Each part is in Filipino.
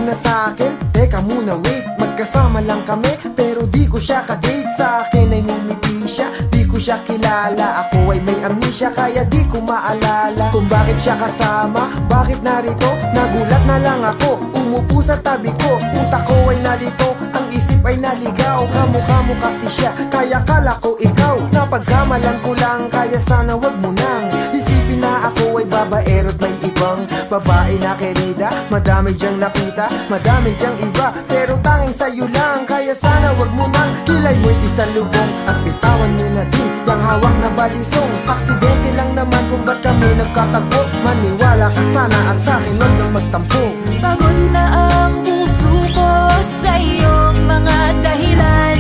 muna sa akin? Teka muna wait, magkasama lang kami pero di ko siya ka-date. Sa akin ay ngumiti siya, di ko siya kilala. Ako ay may amnesia kaya di ko maalala kung bakit siya kasama, bakit narito. Nagulat na lang ako, umupo sa tabi ko. Utak ko ay nalito, ang isip ay naligaw. Kamukha mo kasi siya, kaya kala ko ikaw. Napagkamalan ko lang, kaya sana wag mo nang isipin na ako ay babaero't may ibang babae na querida. Madami diyang nakita, madami diyang iba, pero tanging sa'yo lang. Kaya sana wag mo nang kilay mo'y isalubong at bitawan mo na din yung hawak na balisong. Aksidente lang naman kung ba't kami nagkatagpo. Maniwala ka sana at sa'kin wag nang magtampo. Pagod na ang puso ko sa iyong mga dahilan.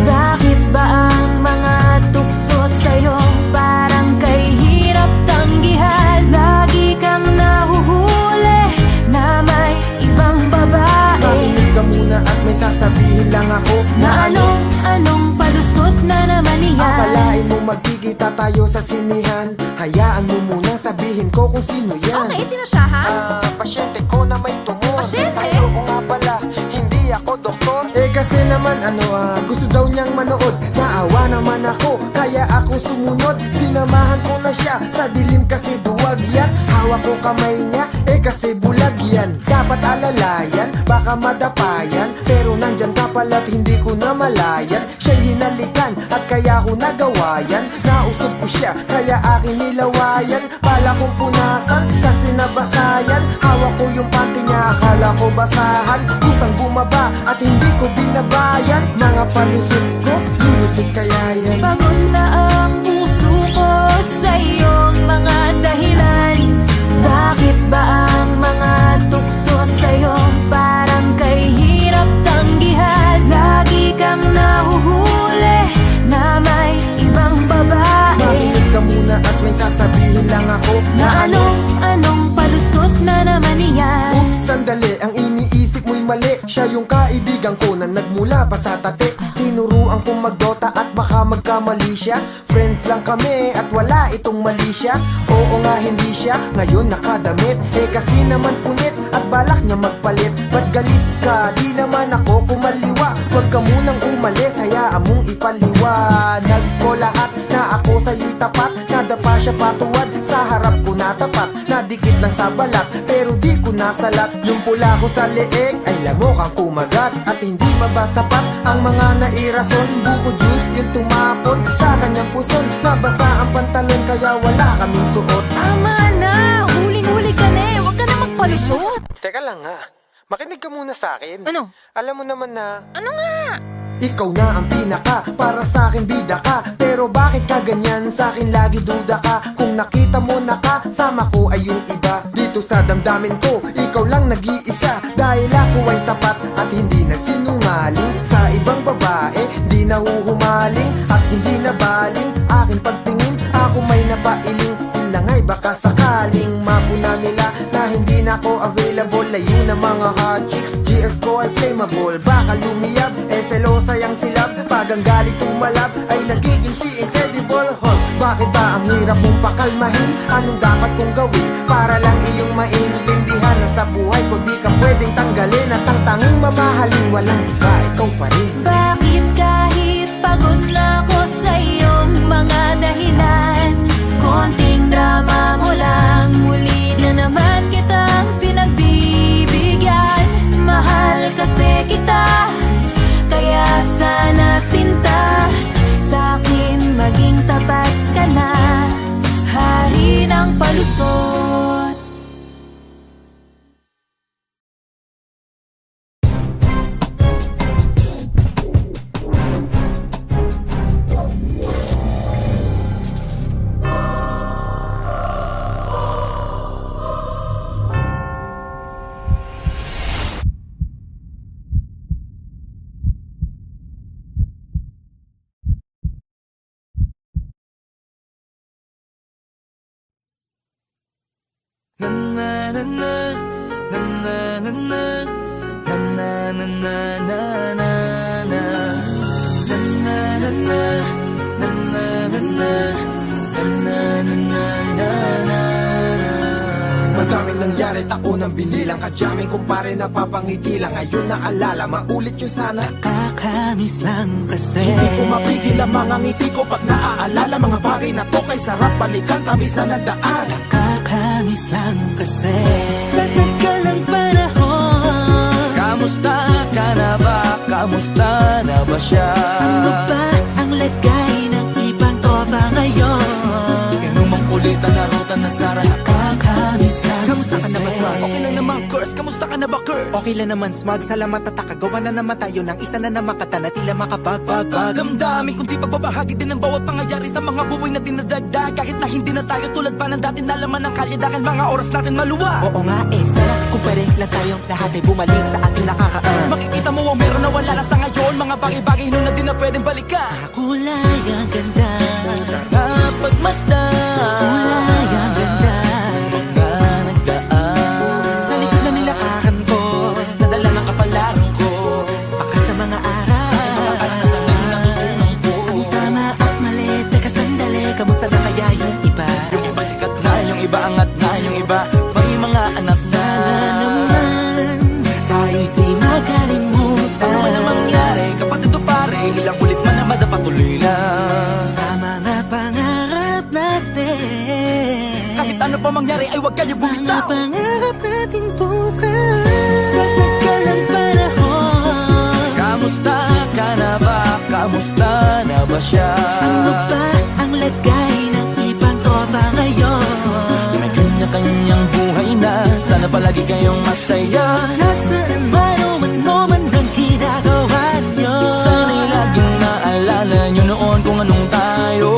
Bakit ba ang mga tukso sa'yo parang kay hirap tanggihan? Lagi kang nahuhuli na may ibang babae. Makinig ka muna at may sasabihin lang ako na anong palusot na naman iyan. Akalain mo magkikita tayo sa sinihan. Hayaan mo munang sabihin ko kung sino yan. Okay, sino siya ha? Pasyente ko na may tumor. Pasyente? Ay, oo nga pala, hindi ako doktor. Kasi naman gusto daw niyang manood. Naawa naman ako, kaya ako sumunod. Sinamahan ko na siya, sa dilim kasi duwag yan. Hawak ko kamay niya, kasi bulag yan. Dapat alalayan, baka madapayan, pero nandyan ka pala't hindi ko na malayan. Siya'y hinalikan at kaya ko nagawa yan. Nausog ko siya, kaya aking nilawayan. Bala kong punasan, kasi nabasayan. Hawak ko yung panty niya, akala ko basahan. Kusang bumaba at hindi ko binabayan. Mga palusot ko, lulusot kaya yan. Pagod na ang puso ko sa iyong mga dahilan. Bakit ba ang mga tukso sa'yo parang kay hirap tanggihan? Lagi kang nahuhuli na may ibang babae. Makinig ka muna at may sasabihin lang ako na anong palusot na naman iyan. Oops, sandali, ang iniisip mo'y mali. Siya yung kaibigan ko na nagmula pa sa tate. Tinuruan kong magdota at baka magkamali siya. Friends lang kami at wala itong mali siya. Oo nga hindi siya, ngayon nakadamit. Kasi naman punit at balak niya magpalit. Ba't galit ka? Di naman ako kumaliwa. Huwag ka munang umalis, hayaan mong ipaliwanag ko lahat na ako sa'yo'y tapat. Nadapa siya patuwad, sa harap ko natapat. Nadikit lang sa balat, pero di ko nasalat. Yung pula ko sa leeg ay lamok ang kumagat. At hindi mabasapat ang mga nairason. Buko juice yung tumapon sa kanyang puson. Nabasa ang pantalon kaya wala kaming suot. Tama na, huling-huli ka na huwag ka na magpalusot. Teka lang nga, makinig ka muna sa akin. Ano? Alam mo naman na Ano nga? ikaw na ang pinaka, para sa akin bida ka. Pero bakit ka ganyan, sa akin lagi duda ka. Kung nakita mo na kasama ko ay yung iba. Dito sa damdamin ko, ikaw lang nag-iisa. Dahil ako ay tapat at hindi nagsinungaling. Sa ibang babae, di nahuhumaling at hindi nabaling. Aking pagtingin, ako may napailing. Yun lang ay baka sakaling mapuna nila na hindi na ako available. Layo na mga hot chicks, GF ko ay flammable. Baka lumiyab, selosa yang silab. Pag ang galit tumalab, ay nagiging si Incredible Hulk. Bakit ba ang hirap mong pakalmahin? Anong dapat kong gawin para lang iyong maintindihan na sa buhay ko di ka pwedeng tanggalin. At ang tanging mamahalin, walang iba, ikaw pa rin. Bakit kahit pagod na ako sa iyong mga dahilan, konting drama mo lang, muli na naman kitang pinagbibigyan. Mahal kasi kita, kaya sana sinta, sa akin maging tapat ka na, hari ng palusot. Madaming nangyari, unang binilang. Kadyaming kumpare napapangiti lang. Ngayon naalala, maulit yun sana. Nakakamiss lang kasi. Hindi ko mapigil ang mga ngiti ko pag naaalala. Mga bagay na to kay sarap balikan, tamis na nagdaan. Nakakamiss lang kasi. Sa tagal ng panahon, kamusta ka na ba? Kamusta na ba siya? ano ba ang lagay ng ibang tropa ngayon? Inumang kulitan na rutan na Sara. Nakakamiss lang. Kamusta ka na ba, Smug? Okay lang naman, Curse. Kamusta ka na ba, Curse? Okay lang naman, Smug. Salamat at nakagawa na naman tayo ng isa na naman kata na tila makapagbag. Damdamin kundi pagbabahagi din ng bawat pangyayari sa mga buhay na dinadagdag. Kahit na hindi na tayo tulad pa ng dati na laman ng kalye. Dahil mga oras natin maluwa. Oo nga sana kung pwede lang tayong lahat ay bumalik sa ating nakakaan. Makikita mo ang meron na wala na sa ngayon. Mga bagay-bagay nun na di na pwedeng balikan. Kulay ang ganda, sarap pagmasdan. kulay ang ganda. Mga nagdaan Sa likod na nilakaran ko, nadala ng kapalaran ko. baka sa mga aral, Mga karanasan na natutunan ko. ang tama at mali. Teka sandali, kamusta na kaya yung iba? Yung iba sikat na, yung iba angat na, yung iba may mga anak na. Sana naman tayo'y di makalimutan. Ano man ang mangyari, kapatid o pare, ilang ulit man na madapatuloy lang. Sa mga pangarap natin, Kahit ano pa mangyari ay huwag kayo mga bumitaw. pangarap natin bukas. Sa tagal ng panahon, Kamusta ka na ba? Kamusta na ba siya? ano ba ang lagay ng ibang tropa ngayon? May kanya-kanyang buhay na, sana palagi kayong masaya. Nasaan man o man ang ginagawa nyo? Sana'y laging naalala nyo noon kung anong tayo.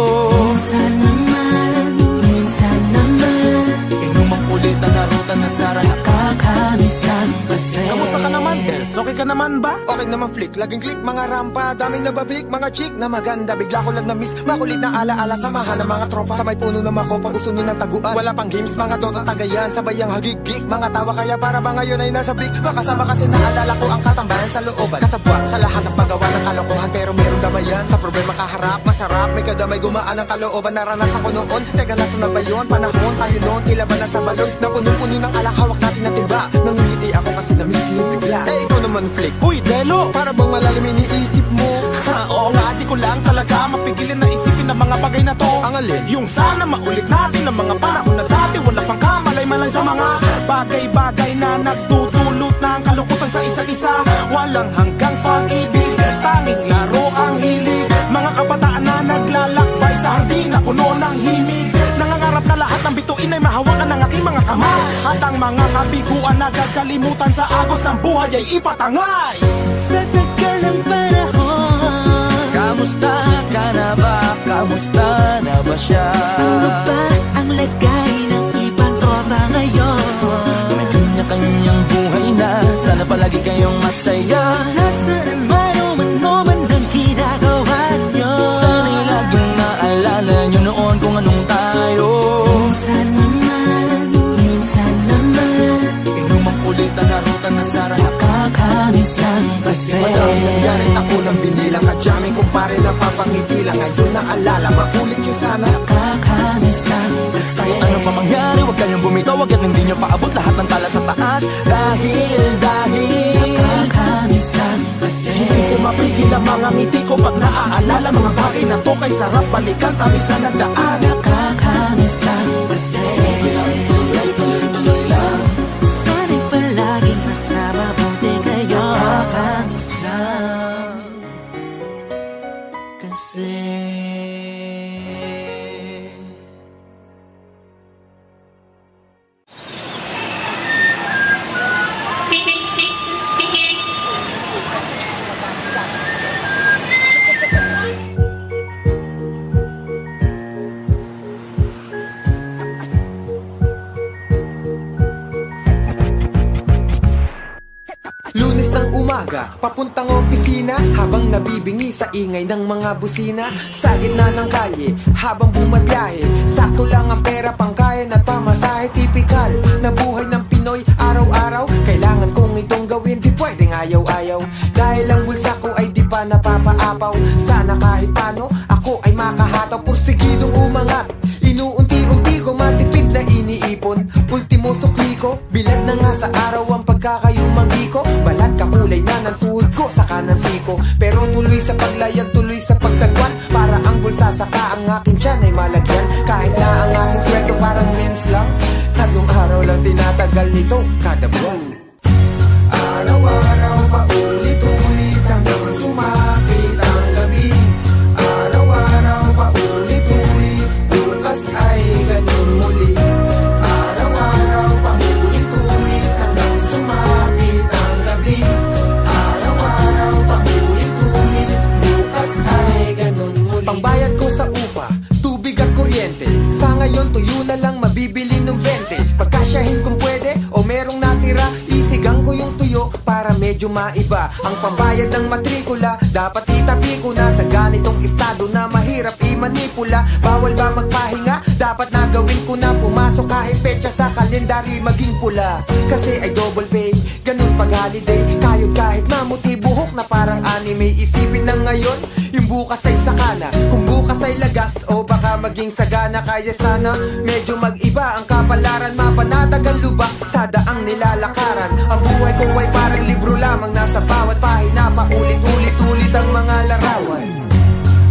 Minsan naman Inumang kulitan na rutan na Sara. nakakamiss lang kasi. Kamusta ka naman, Dels? Okay ka naman ba? Okay naman flick, laging click, mga rampa. Daming nababik, mga chick na maganda. Bigla ko lang na-miss, makulit na alaala. Samahan ng mga tropa, sa may puno na makopa. Gusto nun ng taguan, wala pang games, mga dota tagayan. Sabayang hagig-gig, mga tawa kaya para ba ngayon ay nasa big. Makasama kasi naalala ko ang katambayan sa looban. Kasabwat sa lahat ng paggawa ng kalokohan, pero merong damayan. Sa problema kaharap, masarap, may kadamay gumaan ang kalooban. Naranasan ko noon, teka nasa na ba yun? Panahon tayo noon, tila ba nasa balon? Na puno-puno ng alak, hawak natin ng timba. Nangingiti ako kasi na-miss ko yung bigla. Eh ikaw naman flick, Uy, Delo! para bang malalim iniisip mo? Ha, oo nga, di ko lang talaga mapigilin na isipin ang mga bagay na to. Ang alin? Yung sana maulit natin ang mga panahon na dati. Wala pang kamalay-malay sa mga bagay-bagay na nagtutulot ng kalukutan sa isa't isa. Walang hanggang pag-ibig, tanging laro ang hilig. Mga kabataan na naglalakbay sa hardin na puno ng himig. Nangangarap na lahat ng bituin ay mahawakan ng aking mga kamay. At ang mga kabiguan na gagalimutan sa agos ng buhay ay ipatangay. Sa tagal ng panahon, Kamusta ka na ba? Kamusta na ba siya? ano ba ang lagay ng ibang tropa ngayon? May kanya-kanyang buhay na, sana palagi kayong masaya. Nasaan man o man ang ginagawa nyo? Sana'y laging naalala nyo noon kung anong tayo. Minsan naman Inumang kulitan na rutan na Sara. nakakamiss lang kasi. Madami nangyari, ako nang binilang. Kadyaming kumpare napapangiti lang. Ngayon naalala, maulit yun sana. Nakakamiss lang kasi. Kahit ano pa mangyari, huwag kayong bumitaw. Huwag yan hindi nyo paabot lahat ng tala sa taas. Dahil Nakakamiss lang kasi. Hindi ko mapigil ang mga ngiti ko pag naaalala. Mga bagay na to kay sarap balikan, tamis na nagdaan. Nakakamiss lang kasi. tuloy lang. Sana'y palaging nasa mabuti kayo. Nakakamiss lang kasi. Lunes ng umaga, papuntang opisina. Habang nabibingi sa ingay ng mga busina. Sa gitna ng kalye, habang bumabiyahe. Sakto lang ang pera, pangkain at pamasahe. Tipikal na buhay ng Pinoy araw-araw. Kailangan kong itong gawin, di pwedeng ayaw-ayaw. Dahil ang bulsa ko ay di pa napapaapaw. Sana kahit paano, ako ay makahataw. Pursigidong umangat, inuunti-unti ko matipid na iniipon. Ultimo sukli ko, bilad ng sa araw ang pagkakayumanggi ko. Balat kakulay na ng tuhod ko sa kanang siko. Pero tuloy sa paglayag, tuloy sa pagsagwan. Para ang bulsa saka ang aking tiyan ay malagyan. Kahit na ang aking sweldo parang mens lang, 3 araw lang tinatagal nito kada buwan. Araw-araw paulit-ulit hanggang sumapit ang gabi. Araw-araw paulit-ulit, bukas ay ganun muli. Araw-araw paulit-ulit hanggang sumapit ang gabi. Araw-araw paulit-ulit, bukas ay ganun muli. Pangbayad ko sa upa, tubig at kuryente, sa ngayon tuyo na lang mabibili ng 20. Pagkasyahin kung pwede o merong natira, isigang ko yung tuyo para medyo maiba. Ang pambayad ng matrikula, dapat itabi ko na sa ganitong estado na mahirap i-manipula. Bawal ba magpahinga? Dapat na gawin ko na. Pumasok kahit petsa sa kalendaryo maging pula. Kasi ay double pay, ganun pag holiday. Kayod kahit mamuti buhok na parang anime. Isipin na ngayon, yung bukas ay sakana. Kung bukas ay lagas o baka maging sagana. Kaya sana medyo mag-iba ang kapalaran. Mapanatagal lubak sa daang nilalakaran. Ang buhay ko ay parang libro lamang, nasa bawat pahina paulit-ulit-ulit ang mga larawan.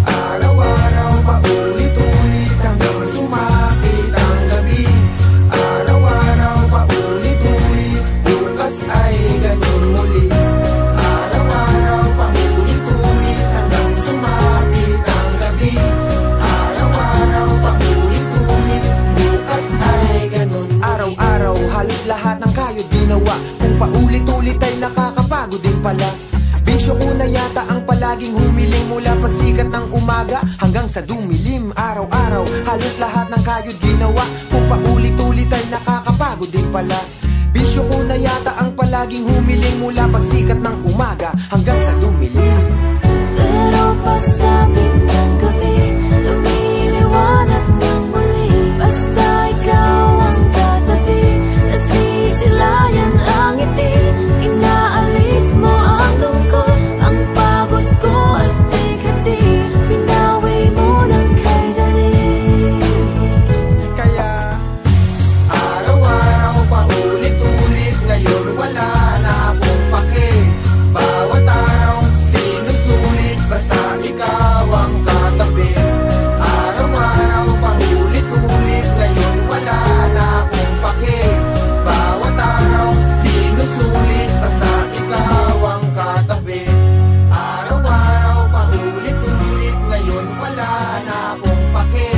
Araw-araw paulit-ulit hanggang sumapit ang gabi. Araw-araw paulit-ulit, bukas ay ganun muli. Araw-araw paulit-ulit hanggang sumapit ang gabi. Araw-araw paulit-ulit, bukas ay ganun muli. Araw-araw halos lahat ng kayod ginawa. Kung paulit-ulit ay nakakapagod din pala. Bisyo ko na yata ang palaging humiling mula pagsikat ng umaga hanggang sa dumilim. Araw-araw halos lahat ng kayod ginawa. Kung paulit-ulit ay nakakapagod din pala. Bisyo ko na yata ang palaging humiling mula pagsikat ng umaga hanggang sa dumilim. Pero pagsabi ng gabi, lumiliwanag ng muli. Basta ikaw ang katabi, nasisilayan ang ngiti. Inaalis mo ang lungkot, ang pagod ko at bigati. Pinawi mo ng kay dali. Kaya araw-araw paulit-ulit, ngayon wala na akong pake. Bawat araw sinusulit, basta ikaw ang katabi. Araw-araw paulit-ulit, ngayon wala na akong pake. Bawat araw sinusulit, basta ikaw ang katabi. Araw-araw paulit-ulit, ngayon wala na akong pake.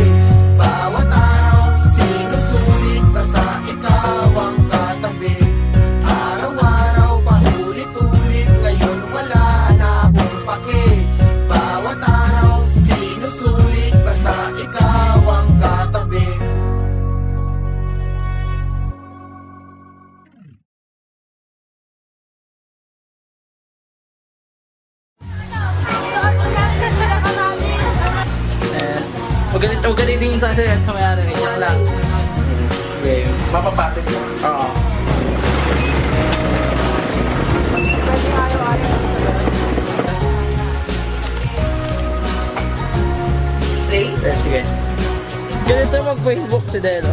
Bawat araw sinusulit, basta ikaw ang katabi. Araw-araw paulit-ulit, ngayon wala na akong pake. Bawat araw sinusulit, basta ikaw ang katabi. Huwag ganito sa akin. Kamaya rin. Yan lang. Okay. Mapapatid mo. Oo. Play? Sige. Ganito mag-Facebook si Delo.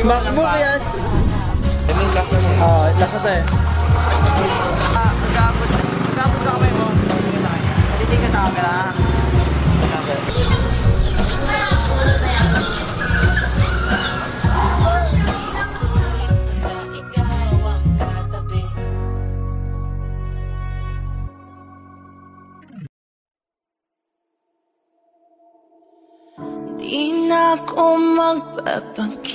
Macbook yan. Ano yung lasa mo? Oo, lasa to eh. Magkapot sa kamay mo. Natitig ka sa camera. Basta ikaw ang katabi. Di na ako magpapakita.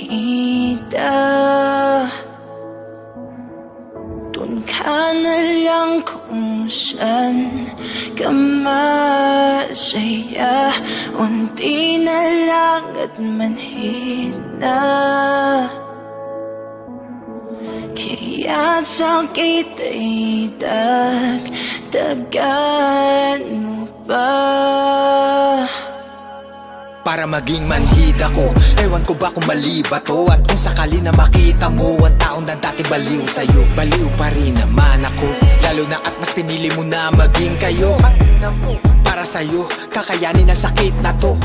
Doon ka na lang kung saan ka masaya. Unti na lang at manhid na. Kaya't sakit ay dagdagan mo pa. Para maging manhid ako, ewan ko ba kung mali ba to? At kung sakali na makita mo ang taong na dati baliw sa'yo, baliw pa rin naman ako. Lalo na at mas pinili mo na maging kayo. Para sa'yo, kakayanin ang sakit na to.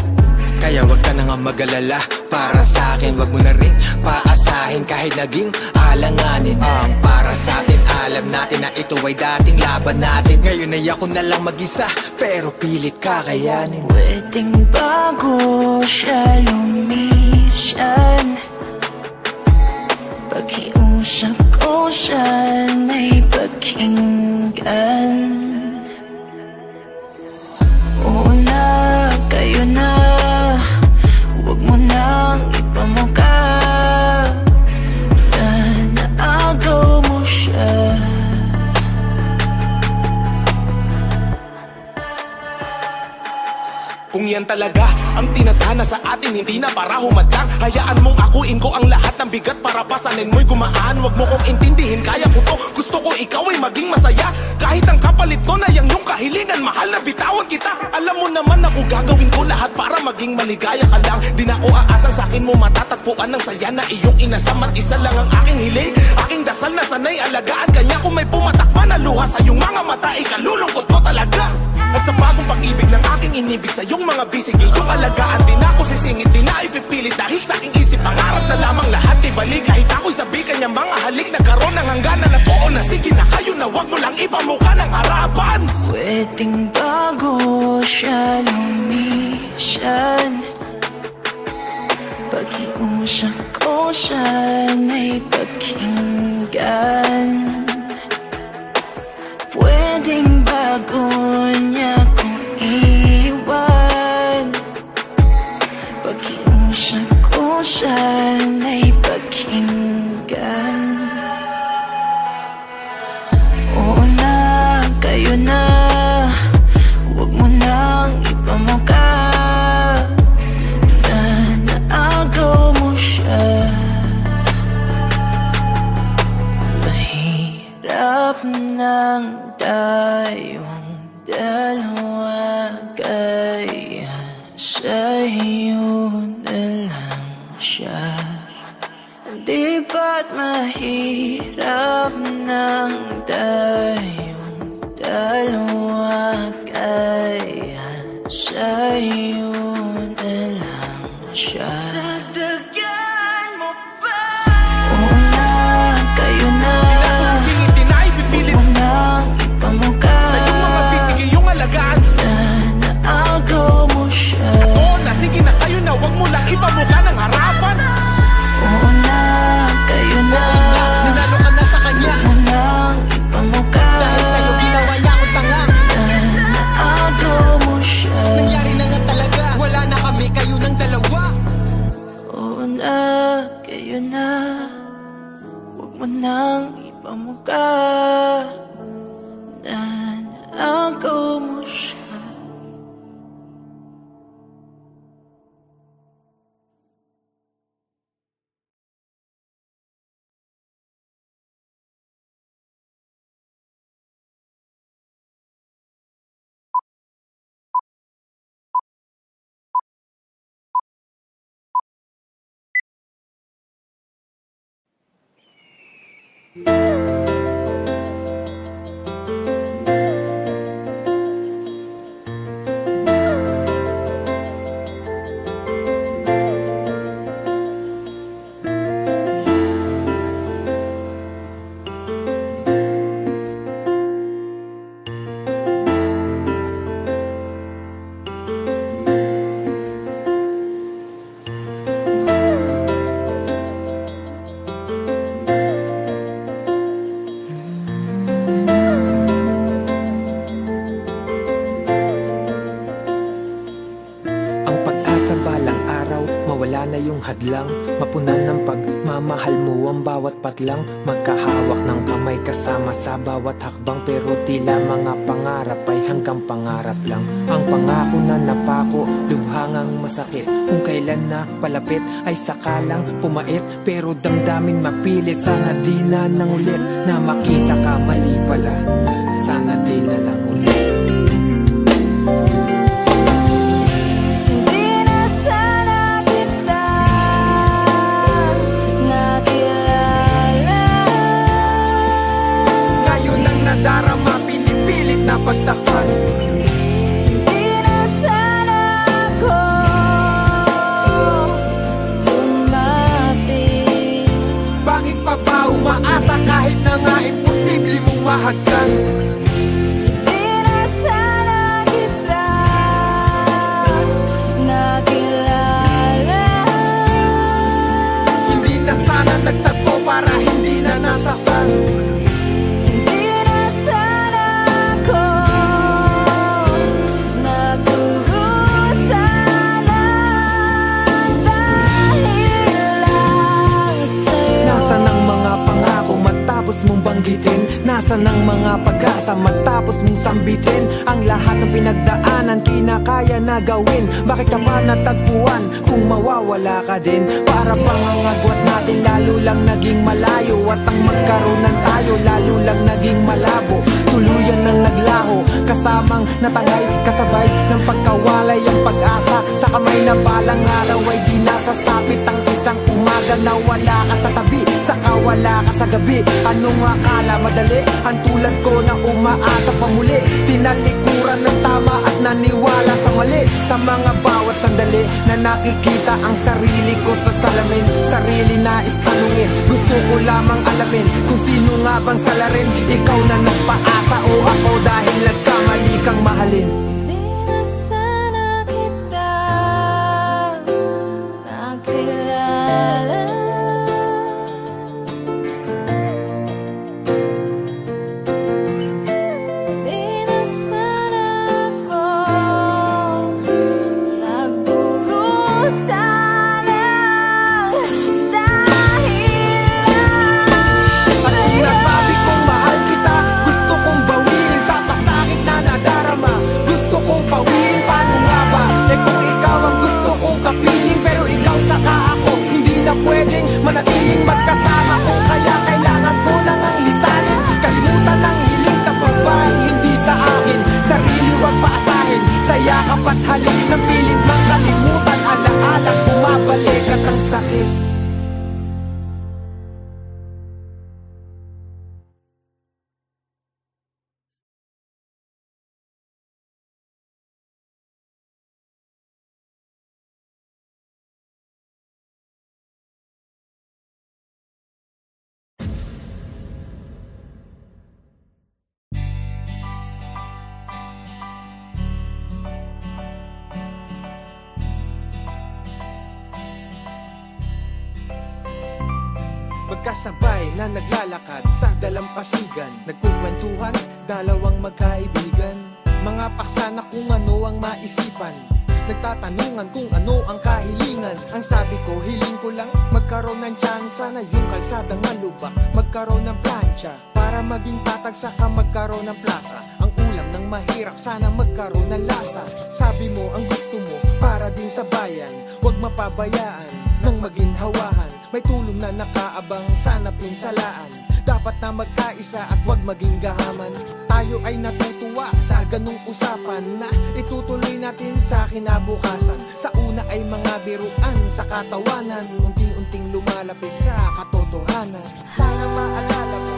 Kaya wag ka na nga mag-alala para sa akin, wag mo na ring paasahin kahit naging alanganin. Ang para sa atin, alam natin na ito ay dating laban natin. Ngayon ay ako na lang mag-isa, pero pilit kakayanin. Pwedeng bago siya lumisan, pakiusap ko siyan ay pakinggan. Oo na, kayo na, huwag mo nang ipamuka na naagaw mo siya. Kung yan talaga ang tinadhana sa atin, hindi na para humadlang. Hayaan mong akuin ko ang lahat ng bigat para pasanin mo'y gumaan. Huwag mo kong intindihin, kaya ko to. Gusto ko ikaw ay maging masaya, kahit ang kapalit to na yang yung kahilingan. Mahal na bitawan kita. Alam mo naman ako gagawin ko lahat para maging maligaya ka lang. Di na ko aasang sa akin mo matatagpuan ng saya na iyong inasam. At isa lang ang aking hiling, aking dasal na sanay alagaan kanya. Kung may pumatakma na luha sa iyong mga mata, ikalulungkot ko talaga. At sa bagong pag-ibig ng aking inibig sa iyong mga bisig, iyong alagaan. Di na ako sisingit, di na ipipilit, dahil sa aking isip pangarap na lamang lahat ibalik. Kahit ako'y sabi kanya mga halik, nagkaroon ng hangganan na buo na sige na kayo na wag mo lang ipamuka ng harapan. Pwedeng bago siya lumisan, pakiusap ko siyan ay pakinggan. Pwedeng bago niya kong iwan, pakiusap ko siyan ay pakinggan. Oo na, kayo na, huwag mo nang ipamuka na naagaw mo siya. Mahirap nang tayong dalawa, kaya sa'yo na lang siya. Di ba't mahirap nang tayong dalawa, kaya sa'yo na lang siya. Dagdagan mo pa. Oo na, kayo na, Sisingit, di na ipipilit, huwag mo nang ipamuka sa iyong mga bisig, iyong alagaan. na naagaw mo siya. Oo na, sige na kayo na, wag mo lang ipamuka ng harapan. Oo na, kayo na, Nanalo ka na sa kanya, huwag mo nang ipamuka dahil sa'yo ginawa niya akong tanga. na naagaw mo siya. Nangyari na nga talaga, wala na kami, kayo ng dalawa. Oo na, kayo na, huwag mo nang ipamuka na naagaw mo siya. Mawala na yung hadlang, mapunan ng pagmamahal mo ang bawat patlang. Magkahawak ng kamay kasama sa bawat hakbang, pero tila mga pangarap ay hanggang pangarap lang. Ang pangako na napako, lubhangang masakit. Kung kailan na palapit ay sakalang pumait, pero damdamin mapilit. Sana di na nang ulit na makita ka, mali pala. Sana di na lang ulit. Nadarama, pinipilit na pagtakpan. Hindi na sana ako nasaktan. Hindi na sana kita nakilala. Hindi na sana nagtagpo para hindi na nasaktan. Hindi na sana ako nagdurusa lang dahil lang sa'yo. Nasaan ang mga pangako matapos mong banggitin? Nasaan ang mga pag-asa matapos mong sambitin? Ang lahat ng pinagdaanan kinakaya na gawin. Bakit ka pa natagpuan kung mawawala ka din? Para bang ang agwat natin lalo lang naging malayo, at ang magkaroon tayo lalo lang naging malabo. Tuluyan ng naglaho, kasamang natangay, kasabay ng pagkawalay ang pag-asa. Sa kamay na balang araw ay di nasasapit ang isang umaga na wala ka sa tabi, saka wala ka sa gabi. Anong akala madali? Ang tulad ko na umaasa pa muli, tinalikuran ng tama at naniwala sa mali. Sa mga bawat sandali na nakikita ang sarili ko sa salamin, sarili na istanungin, gusto ko lamang alamin kung sino nga bang salarin. Ikaw na nagpaasa o ako dahil nagkamali kang mahalin. Di na sana kita nakilala. Di na sana ako nagdurusa lang dahil lang At kung nasabi kong mahal kita, gusto kong bawiin sa pasakit na nadarama. Gusto kong pawiin, paano nga ba? Eh kung ikaw ang gusto kong kapiling, pero ikaw saka ako, hindi na pwedeng manatiling magkasama. Kung kaya kailangan ko nang ang lisanin, kalimutan ang hiling sa pagbaling hindi sa akin. Sarili wag paasahin, sa yakap at halik ng pilit ng kalimutan. Alaala bumabalik at ang sakit. Magkasabay na naglalakad sa dalampasigan, nagkukwentuhan, dalawang magkaibigan. Mga paksa na kung ano ang maisipan, nagtatanungan kung ano ang kahilingan. Ang sabi ko, hiling ko lang magkaroon ng tsansa na yung kalsadang malubak, magkaroon ng plancha para maging tatag, saka magkaroon ng plaza. Ang ulam ng mahirap sana magkaroon ng lasa. Sabi mo ang gusto mo para din sa bayan, huwag mapabayaan nang maginhawahan. May tulong na nakaabang, sana pinsalaan. Dapat na magkaisa at wag maging gahaman. Tayo ay natutuwa sa ganung usapan na itutuloy natin sa kinabukasan. Sa una ay mga biruan sa katawanan, unti-unting lumalapit sa katotohanan. Sana maalala mo,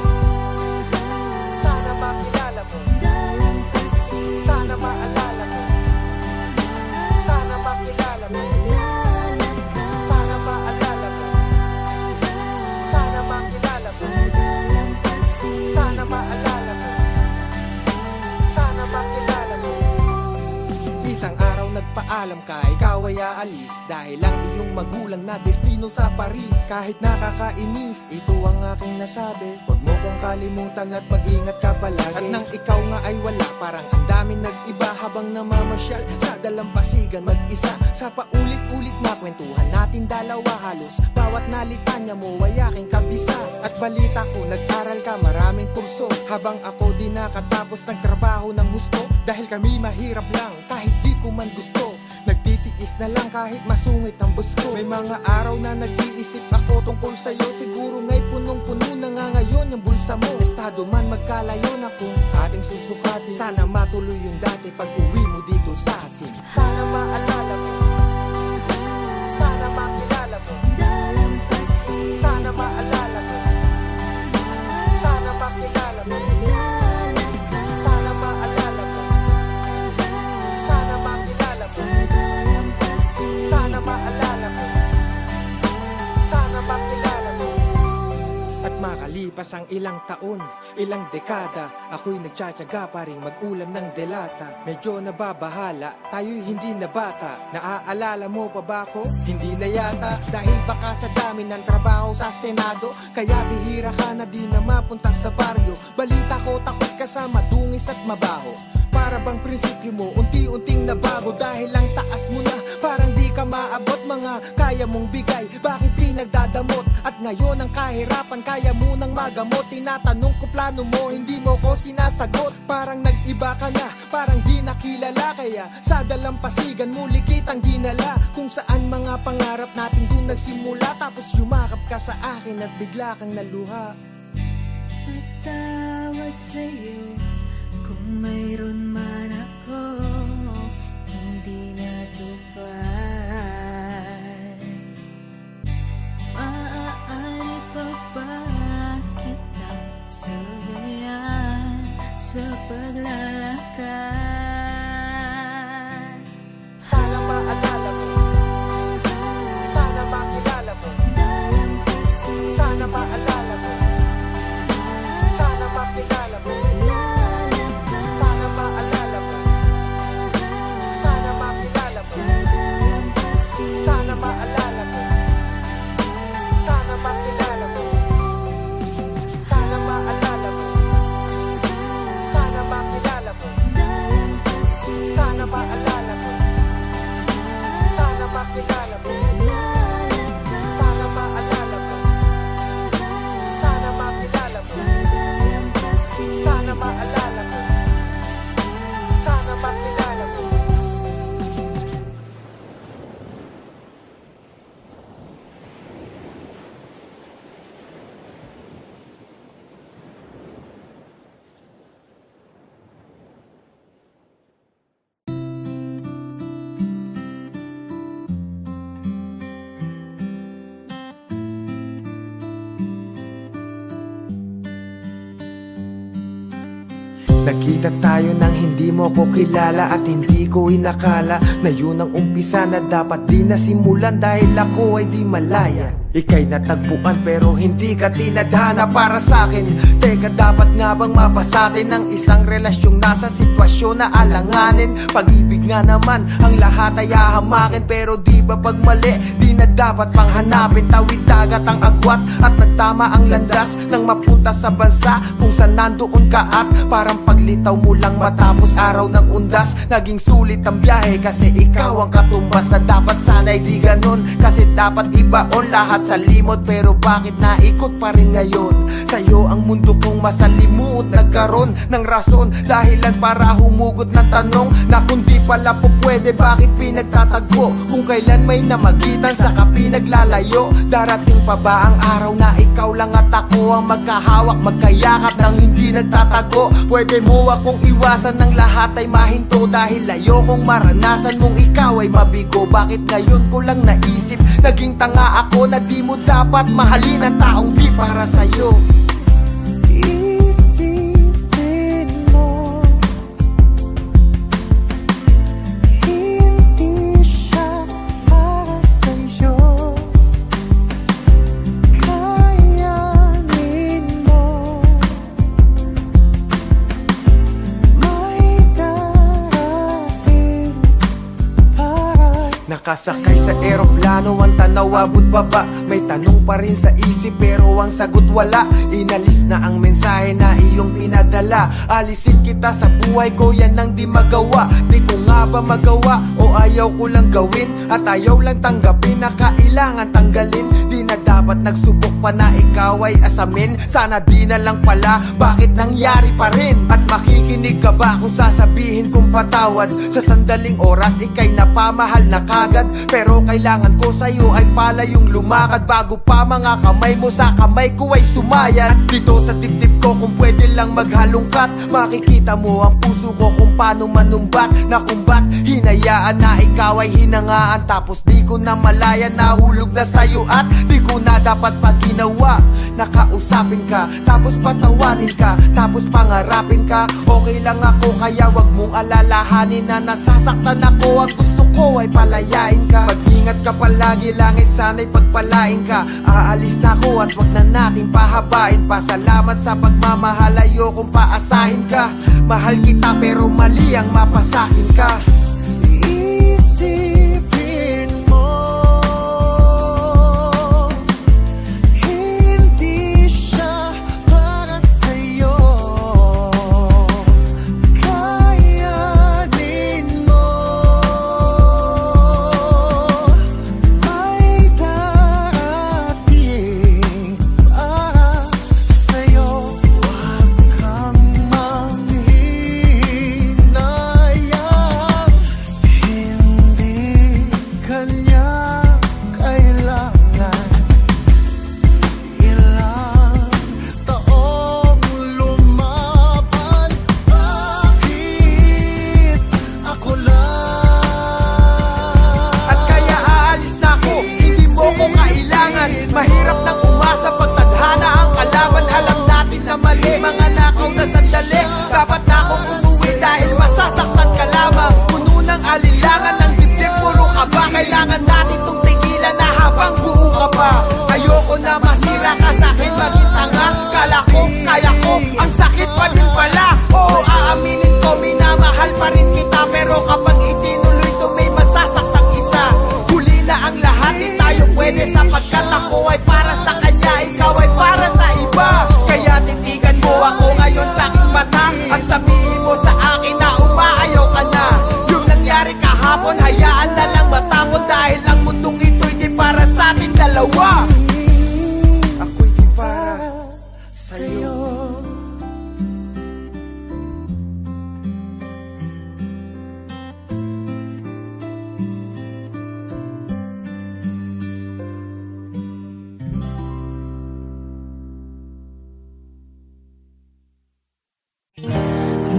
sana makilala mo, sana maalala mo, sana makilala mo, sana maalala mo, sana makilala mo, sana maalala mo, sana makilala mo. Isang araw nagpaalam ka, ikaw ay aalis dahil ang iyong magulang na destino sa Paris. Kahit nakakainis, ito ang aking nasabi, huwag mo kong kalimutan at mag-ingat ka palagi. At nang ikaw nga ay wala, parang ang daming nag-iba habang namamasyal sa dalampasigan mag-isa. Sa paulit-ulit na kwentuhan natin dalawa, halos bawat nalitanya mo ay aking kabisa. At balita ko, nag-aral ka maraming kurso, habang ako di nakatapos nagtrabaho ng gusto. Dahil kami mahirap lang kahit di ko man gusto, nagtitiis na lang kahit masungit ang busko. May mga araw na nag-iisip ako tungkol sa'yo, siguro nga'y punong-puno na nga ngayon yung bulsa mo. Estado man magkalayo na kung ating susukatin, sana matuloy yung dati pag uwi mo dito sa atin. Sana maalala mo, sana makilala mo, sana maalala mo, sana makilala mo, sana maalala mo, sana makilala mo, sana maalala mo, sana makilala mo. At makalipas Lumipas ang ilang taon, ilang dekada, ako'y nagtsatsaga pa ring mag-ulam ng delata. Medyo nababahala, tayo'y hindi na bata. Naaalala mo pa ba ako? Hindi na yata. Dahil baka sa dami ng trabaho sa Senado, kaya bihira ka na di na mapunta sa baryo. Balita ko takot ka sa madungis at mabaho. Para bang prinsipyo mo, unti-unting nabago. Dahil ang taas mo na, parang di ka maabot. Mga kaya mong bigay, bakit pinagdadamot? At ngayon ang kahirapan, kaya mo nang magamot. Tinatanong ko plano mo, hindi mo ko sinasagot. Parang nag-iba ka na, parang di nakilala. Kaya sa dalampasigan muli kitang dinala. Kung saan mga pangarap natin dun nagsimula. Tapos yumakap ka sa akin at bigla kang naluha. Patawad sa'yo kung mayroon man ako hindi natupad. Maaari pa ba kitang sabayan sa paglalakad? Sana maalala mo, sana makilala mo, sana maalala mo, sana makilala mo, sana maalala mo, sana makilala mo, sana maalala mo, sana makilala mo, sana maalala mo, sana makilala mo, sana maalala mo, sana makilala mo, sana maalala mo, sana makilala mo, sana maalala mo, sana makilala mo. Nagkita tayo nang hindi mo ko kilala at hindi ko inakala na yun ang umpisa na dapat di nasimulan dahil ako ay di malaya. Ika'y natagpuan pero hindi ka tinadhana para sa'kin. Teka, dapat nga bang mapasatin ng isang relasyong nasa sitwasyon na alanganin? Pag-ibig nga naman ang lahat ay hahamakin, pero di ba pag mali di na dapat pang hanapin? Tawid dagat ang agwat at nagtama ang landas nang mapunta sa bansa kung saan nandoon ka. At parang paglitaw mo lang matapos araw ng undas, naging sulit ang biyahe kasi ikaw ang katumbas. Na dapat sana'y di ganon, kasi dapat ibaon lahat sa limot. Pero bakit naikot pa rin ngayon? Sa'yo ang mundo kong masalimuot, nagkaroon ng rason, dahilan para humugot ng tanong na kung di pala po pwede, bakit pinagtatagpo? Kung kailan may namagitan saka pinaglalayo. Darating pa ba ang araw na ikaw lang at ako ang magkahawak, magkayakap nang hindi nagtatago? Pwede mo akong iwasan ng lahat ay mahinto, dahil ayokong maranasan mong ikaw ay mabigo. Bakit ngayon ko lang naisip, naging tanga ako na di mo dapat mahalin ang taong di para sa'yo. Isipin mo, hindi siya para sa'yo. Kayanin mo, may darating para. Nakasakay sa eroplano, ang tanaw abot baba. May tanong pa rin sa isip pero ang sagot wala. Inalis na ang mensahe na iyong pinadala. Alisin kita sa buhay ko, yan ang di magawa. Di ko nga ba magawa o ayaw ko lang gawin? At ayaw lang tanggapin na kailangan tanggalin. Di na dapat nagsubok pa na ikaw ay asamin. Sana di na lang pala, bakit nangyari pa rin? At makikinig ka ba kung sasabihin kong patawad? Sa sandaling oras ika'y napamahal na kagad, pero kailangan ko sa'yo ay pala yung lumakad bago pa mga kamay mo sa kamay ko ay sumayan. Dito sa dibdib ko kung pwede lang maghalongkat. Makikita mo ang puso ko kung paano manumbat. Nakumbat, hinayaan na ikaw ay hinangaan. Tapos di ko na malaya, nahulog na sa'yo at di ko na dapat pag ginawa. Nakausapin ka, tapos patawanin ka, tapos pangarapin ka. Okay lang ako, kaya wag mong alalahanin na nasasaktan ako. Ang gusto ko ay palayain ka. Mag-ingat ka palagi, langit sana'y pagpalain ka. Aalis na ako at wag na natin pahabain pa. Salamat sa pagmamahal, ayokong paasahin ka. Mahal kita pero mali ang mapasakin ka. Isipin mo, hindi siya para sa'yo. Kayanin mo, may darating para sa'yo. Huwag kang manghinayang, hindi kanya kailangan. Ilang taong lumaban, bakit ako lang? At kaya aalis na ako, hindi mo ko kailangan. Mahirap nang umasa pag tadhana ang kalaban. Alam natin na mali, mga nakaw na sandali. Dapat na akong umuwi dahil masasaktan ka lamang. Puno ng alilangan, ng dibdib puro ka ba? Kailangan natin itong tigilan na habang buo ka pa. Ayoko na masira ka sa'kin, maging tanga. Kala ko, kaya ko, ang sakit pa din pala. Oo, aaminin ko, minamahal pa rin kita. Pero kapag itinuloy to, may masasaktang isa. Huli na ang lahat, di tayo pwede. Sapagkat ako ay para sa kanya, ikaw ay para sa iba. Kaya titigan mo ako ngayon sa aking mata at sabihin mo sa akin na umaayaw ka na. Yung nangyari kahapon, hayaan na lang matapon. Dahil ang mundong ito'y di para sa atin dalawa. Ako'y di para sa'yo.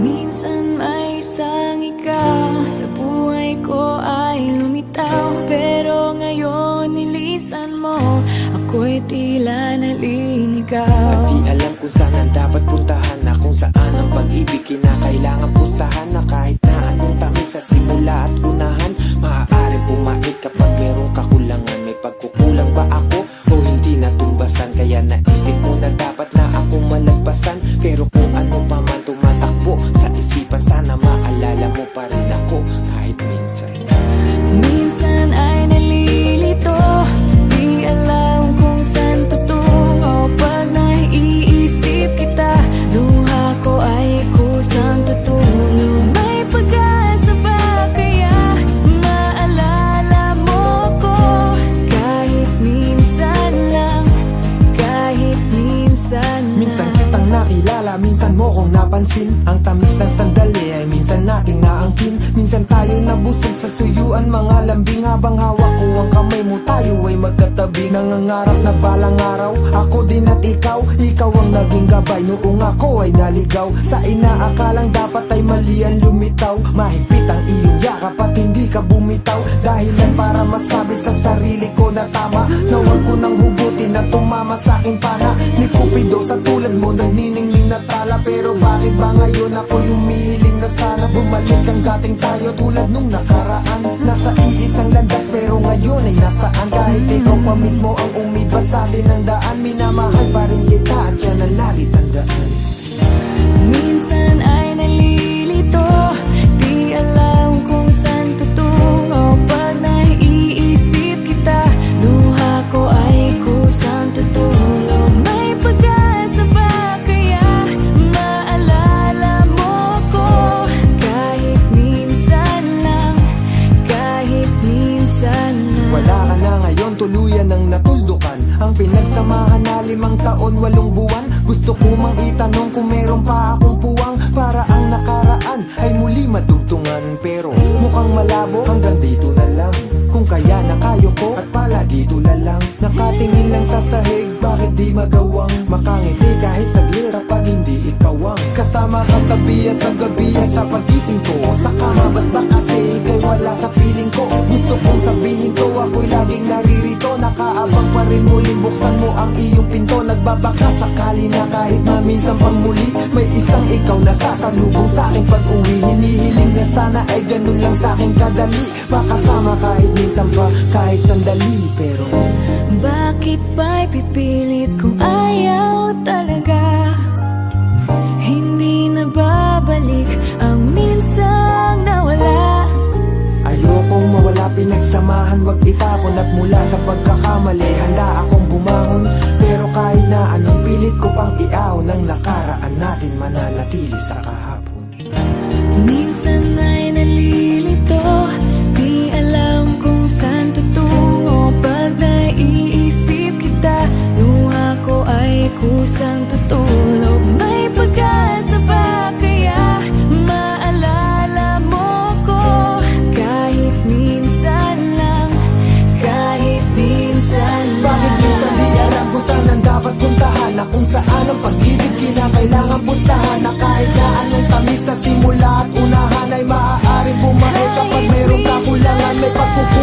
Minsan may isang ikaw sa buhay ko ay lumitaw. Pero ngayon nilisan mo, ako'y tila naliligaw. Di alam kung saan ang dapat puntahan, na kung saan ang pag-ibig kinakailangan pustahan. Na kahit na anong tamis sa simula at unahan, maaaring pumait kapag merong kakulangan. May pagkukulang ba ako o hindi natumbasan? Kaya naisip mo na dapat na akong malagpasan. Pero kung ano pa man tumatakbo sa isipan, sana maalala mo pa rin ako kahit minsan. Minsan ay nalilito, di alam kung saan tutungo. Pag naiisip kita, luha ko ay kusang tutulong. May pag-asa ba kaya maalala mo ko? Kahit minsan lang, kahit minsan Minsan lang. kitang nakilala, minsan mo kong napansin. Ang tamis ng sandali ay minsan nating naangkin. Minsan tayo nabusog sa suyuan, mga lambing. Habang hawak ko ang kamay mo, tayo ay magkatabi. Nangangarap na balang araw, ako din at ikaw. Ikaw ang naging gabay noong ako ay naligaw. Sa inaakalang dapat ay mali ang lumitaw. Mahigpit ang iyong yakap at hindi ka bumitaw. Dahilan para masabi sa sarili ko na tama, na huwag ko nang hugutin at tumama sa aking pana. Ni Cupido sa tulad mo nagniningning na tala. Pero bakit ba ngayon ako'y humihiling na sana bumalik ang dating tayo tulad nung nakaraan? Nasa iisang landas pero ngayon ay nasaan? Kahit ikaw pa mismo ang umibas sa atin ng daan, minamahal pa rin kita at yan ang lagi tandaan. Minsan ay nalilito, di alam kung saan tutungo. Pag naiisip kita, luha ko ay kusang tutulong. May pag-asa ba kaya maalala mo ko? Kahit minsan lang, kahit minsan lang. Wala ka na ngayon, tuluyan ng natuldukan. Ang pinagsamahan na 5 taon, 8 buwan. Gusto ko mang itanong kung meron pa akong puwang, para ang nakaraan ay muli madugtungan. Pero mukhang malabo, hanggang dito na lang. Kung kaya nakayo ko at palagi tulalang. Nakatingin lang sa sahig, bakit di magawang makangiti kahit saglit? Kapag ikaw ang kasama katabi sa gabi sa pagising ko. Sa kama ba't ba kasi ika'y wala sa piling ko? Gusto kong sabihin to, ako'y laging naririto. Nakaabang pa rin muling buksan mo ang iyong pinto. Nagbabaka sakali na kahit na minsan pang muli may isang ikaw na sasalubong sa'king pag-uwi. Hinihiling na sana ay ganun lang sa'king kadali, makasama kahit minsan pa, kahit sandali. Pero bakit ba'y pipilit kung ayaw talaga? Hindi na babalik ang minsang nawala. ayokong mawala, pinagsamahan, wag itapon. At mula sa pagkakamali, handa akong bumangon. Pero kahit na anong pilit ko pang iaon, ang nakaraan natin mananatili sa kahapon. Minsan ay nalilito, di alam kung saan tutungo. Pag naiisip kita, luha ko ay kusang tutulog. May pag-asa ba kaya maalala mo ko? Kahit minsan lang, kahit minsan lang. Bakit minsan di alam kung saan ang dapat puntahan? Na kung saan ang pag-ibig kinakailangan pustahan? Na kahit na anong tamis sa simula at unahan ay maaaring bumalik kapag mayroong kakulangan. May pagkukulang